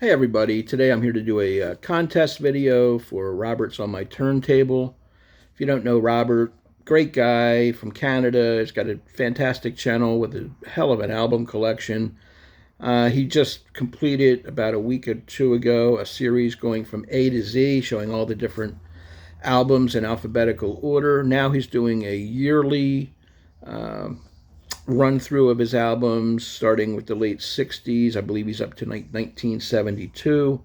Hey everybody, today I'm here to do a contest video for Robert's on My Turntable. If you don't know Robert, great guy from Canada. He's got a fantastic channel with a hell of an album collection. He just completed about a week or two ago a series going from A to Z, showing all the different albums in alphabetical order. Now he's doing a yearly run through of his albums, starting with the late 60s. I believe he's up to 1972.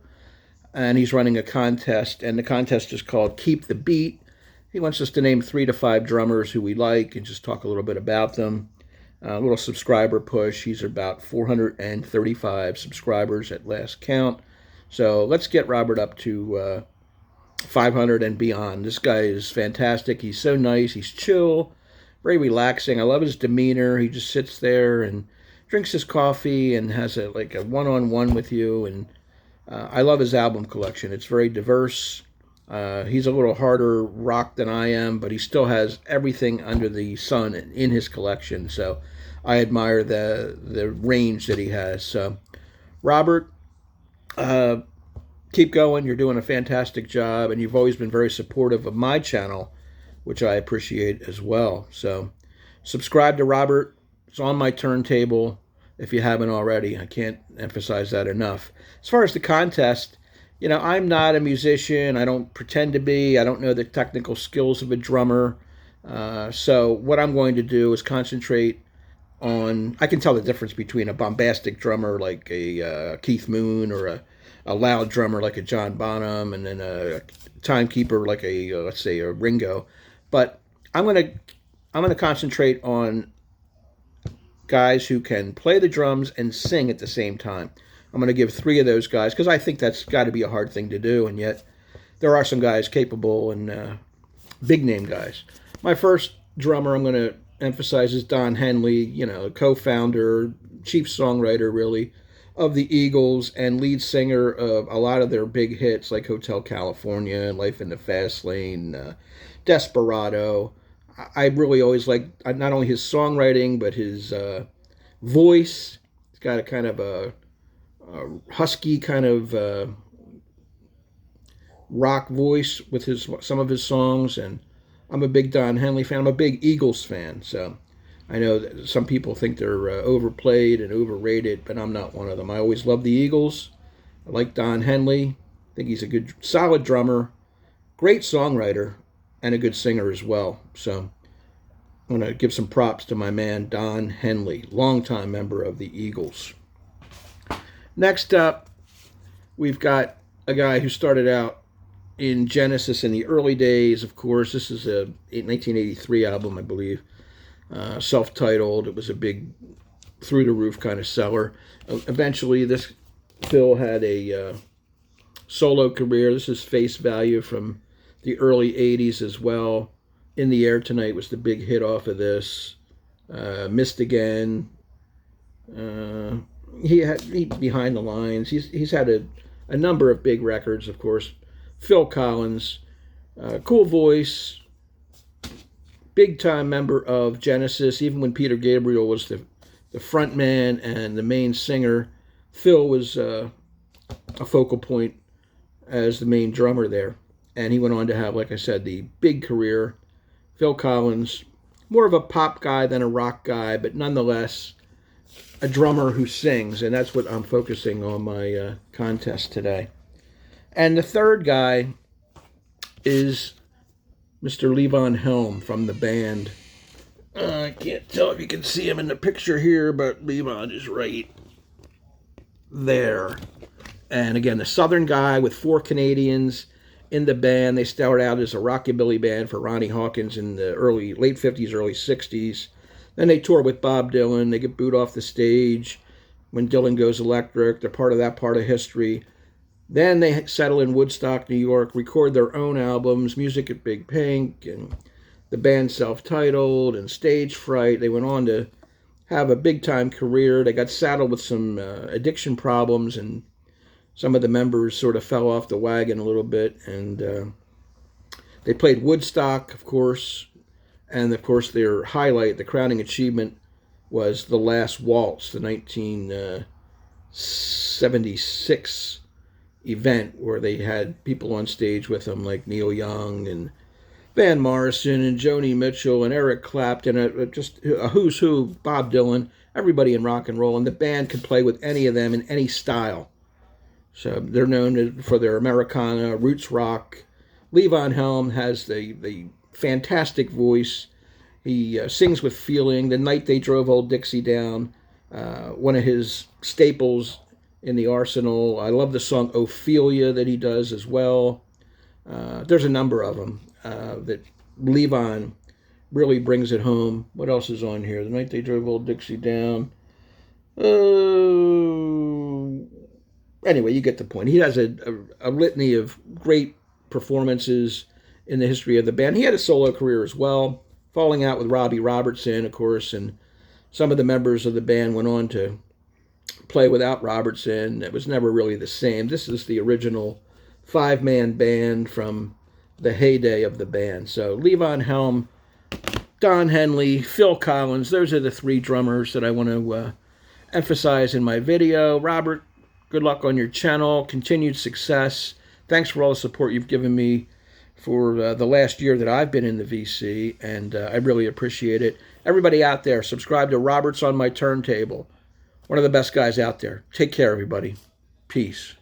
And he's running a contest, and the contest is called Keep the Beat. He wants us to name 3 to 5 drummers who we like and just talk a little bit about them. A little subscriber push. He's about 435 subscribers at last count. So let's get Robert up to 500 and beyond. This guy is fantastic. He's so nice. He's chill, very relaxing. I love his demeanor. He just sits there and drinks his coffee and has a one-on-one with you. And I love his album collection. It's very diverse. He's a little harder rock than I am, but he still has everything under the sun in his collection. So I admire the range that he has. So Robert, keep going. You're doing a fantastic job, and you've always been very supportive of my channel, which I appreciate as well. So subscribe to Robert. It's on my turntable if you haven't already. I can't emphasize that enough. As far as the contest, I'm not a musician. I don't pretend to be. I don't know the technical skills of a drummer. So what I'm going to do is concentrate on, I can tell the difference between a bombastic drummer like a Keith Moon, or a loud drummer like a John Bonham, and then a timekeeper like let's say a Ringo. But I'm gonna concentrate on guys who can play the drums and sing at the same time. I'm going to give 3 of those guys, because I think that's got to be a hard thing to do, and yet there are some guys capable, and big name guys. My first drummer I'm going to emphasize is Don Henley, co-founder, chief songwriter really of the Eagles, and lead singer of a lot of their big hits like Hotel California, Life in the Fast Lane, Desperado. I really always liked not only his songwriting, but his voice. He's got a kind of a husky kind of rock voice with some of his songs, and I'm a big Don Henley fan. I'm a big Eagles fan, so I know that some people think they're overplayed and overrated, but I'm not one of them. I always love the Eagles. I like Don Henley. I think he's a good, solid drummer, great songwriter, and a good singer as well. So I'm going to give some props to my man Don Henley, longtime member of the Eagles. Next up, we've got a guy who started out in Genesis in the early days, of course. This is a 1983 album, I believe, self-titled. It was a big, through-the-roof kind of seller. Eventually, this Phil had a solo career. This is Face Value from the early 80s as well. In the Air Tonight was the big hit off of this. Missed Again. He Behind the Lines. He's had a number of big records, of course. Phil Collins, cool voice, big time member of Genesis. Even when Peter Gabriel was the front man and the main singer, Phil was a focal point as the main drummer there. And he went on to have, like I said, the big career. Phil Collins, more of a pop guy than a rock guy, but nonetheless a drummer who sings, and that's what I'm focusing on my contest today. And the third guy is Mr. Levon Helm from the band. I can't tell if you can see him in the picture here, but Levon is right there. And again, the Southern guy with 4 Canadians in the band. They started out as a rockabilly band for Ronnie Hawkins in the late 50s, early 60s. Then they tour with Bob Dylan. They get booed off the stage when Dylan goes electric. They're part of that part of history. Then they settle in Woodstock, New York, record their own albums, Music at Big Pink, and the band Self-Titled, and Stage Fright. They went on to have a big-time career. They got saddled with some addiction problems, and some of the members sort of fell off the wagon a little bit. And they played Woodstock, of course, and of course their highlight, the crowning achievement, was The Last Waltz, the 1976 event where they had people on stage with them like Neil Young and Van Morrison and Joni Mitchell and Eric Clapton, just a who's who, Bob Dylan, everybody in rock and roll, and the band could play with any of them in any style. So they're known for their Americana, roots rock. Levon Helm has the fantastic voice. He sings with feeling. The Night They Drove Old Dixie Down, one of his staples in the arsenal. I love the song Ophelia that he does as well. There's a number of them that Levon really brings it home. What else is on here? The Night They Drove Old Dixie Down. Anyway, you get the point. He has a litany of great performances in the history of the band. He had a solo career as well, falling out with Robbie Robertson, of course, and some of the members of the band went on to play without Robertson. It was never really the same. This is the original 5-man band from the heyday of the band. So Levon Helm, Don Henley, Phil Collins, those are the 3 drummers that I want to emphasize in my video. Robert, good luck on your channel. Continued success. Thanks for all the support you've given me for the last year that I've been in the VC, and I really appreciate it. Everybody out there, subscribe to Robert's on My Turntable. One of the best guys out there. Take care, everybody. Peace.